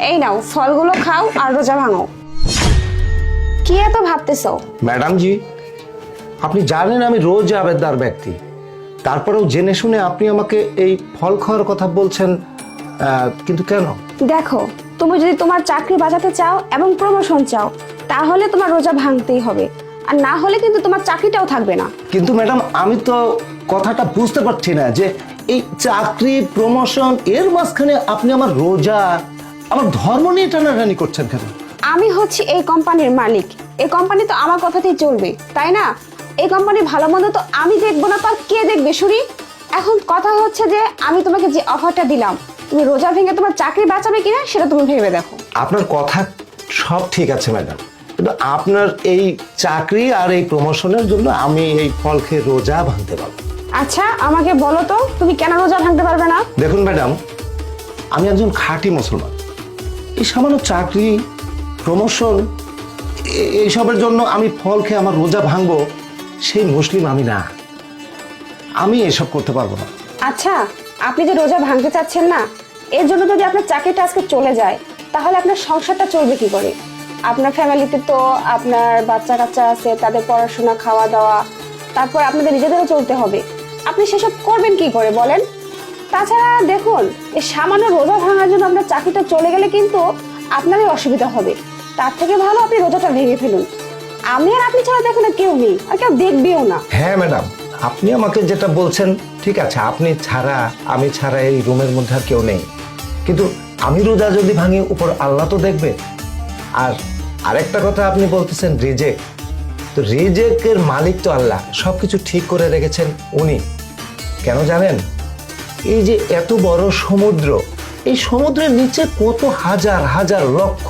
এই নাও ফলগুলো খাও আর রোজা ভাঙো। কি এত ভাবতেছো? ম্যাডাম জি, আপনি জানেন আমি রোজ আবেদদার ব্যক্তি, তারপরেও জেনে শুনে আপনি আমাকে এই ফল খাওয়ার কথা বলছেন, কিন্তু কেন? দেখো, তুমি যদি তোমার চাকরি বাঁচাতে চাও এবং প্রমোশন চাও, তাহলে তোমার রোজা ভাঙতেই হবে, আর না হলে কিন্তু তোমার চাকরিটাও থাকবে না। কিন্তু ম্যাডাম আমি তো কথাটা বুঝতে পারছি না যে এই চাকরি প্রমোশন এর মাঝখানে আপনি আমার রোজা, আমার ধর্ম নিয়ে টানাটানি করছেন কেন? আমি হচ্ছি এই কোম্পানির মালিক, এই কোম্পানি তো আমার কথাতেই চলবে, তাই না? এই কোম্পানি ভালো মন্দ তো আমি দেখবো না, তো আর কে দেখবে শুনি? এখন কথা হচ্ছে যে আমি তোমাকে যে অফারটা দিলাম, তুমি রোজা ভেঙে তোমার চাকরি বাঁচাবে কিনা সেটা তুমি ভেবে দেখো। আপনার কথা সব ঠিক আছে ম্যাডাম, কিন্তু আপনার এই চাকরি আর এই প্রমোশনের জন্য আমি এই ফল খেয়ে রোজা ভাঙতে পারবো। আচ্ছা আমাকে বলো তো, তুমি কেন রোজা ভাঙতে পারবে না? দেখুন ম্যাডাম, আমি একজন খাঁটি মুসলমান, এই সামান্য চাকরি প্রমোশন এইসবের জন্য আমি ফল খেয়ে আমার রোজা ভাঙবো, সেই মুসলিম আমি না, আমি এসব করতে পারবো না। আচ্ছা, আপনি যে রোজা ভাঙতে চাচ্ছেন না, এর জন্য যদি আপনার চাকরিটা আজকে চলে যায়, তাহলে আপনার সংসারটা চলবে কি করে? আপনার ফ্যামিলিতে তো আপনার বাচ্চা কাচ্চা আছে, তাদের পড়াশোনা, খাওয়া দাওয়া, তারপর আপনাদের নিজেদেরও চলতে হবে। আপনি সেসব করবেন কি করে বলেন? তাছাড়া দেখুন, এই সামান্য রোজা ভাঙার জন্য আপনার চাকরিটা চলে গেলে কিন্তু আপনারই অসুবিধা হবে। তার থেকে ভালো আপনি রোজাটা ভেঙে ফেলুন। আমি আর আপনি ছাড়া দেখুন কেউ নেই, আর কেউ দেখবেও না। হ্যাঁ ম্যাডাম, আপনি আমাকে যেটা বলছেন ঠিক আছে, আপনি ছাড়া আমি ছাড়া এই রুমের মধ্যে আর কেউ নেই, কিন্তু আমি রোজা যদি ভাঙি উপর আল্লাহ তো দেখবে। আর আরেকটা কথা আপনি বলতেছেন রিজেক্ট, তো রিজেক্টের মালিক তো আল্লাহ, সবকিছু ঠিক করে রেখেছেন উনি। কেন জানেন? এই যে এত বড় সমুদ্র, এই সমুদ্রের নিচে কত হাজার হাজার লক্ষ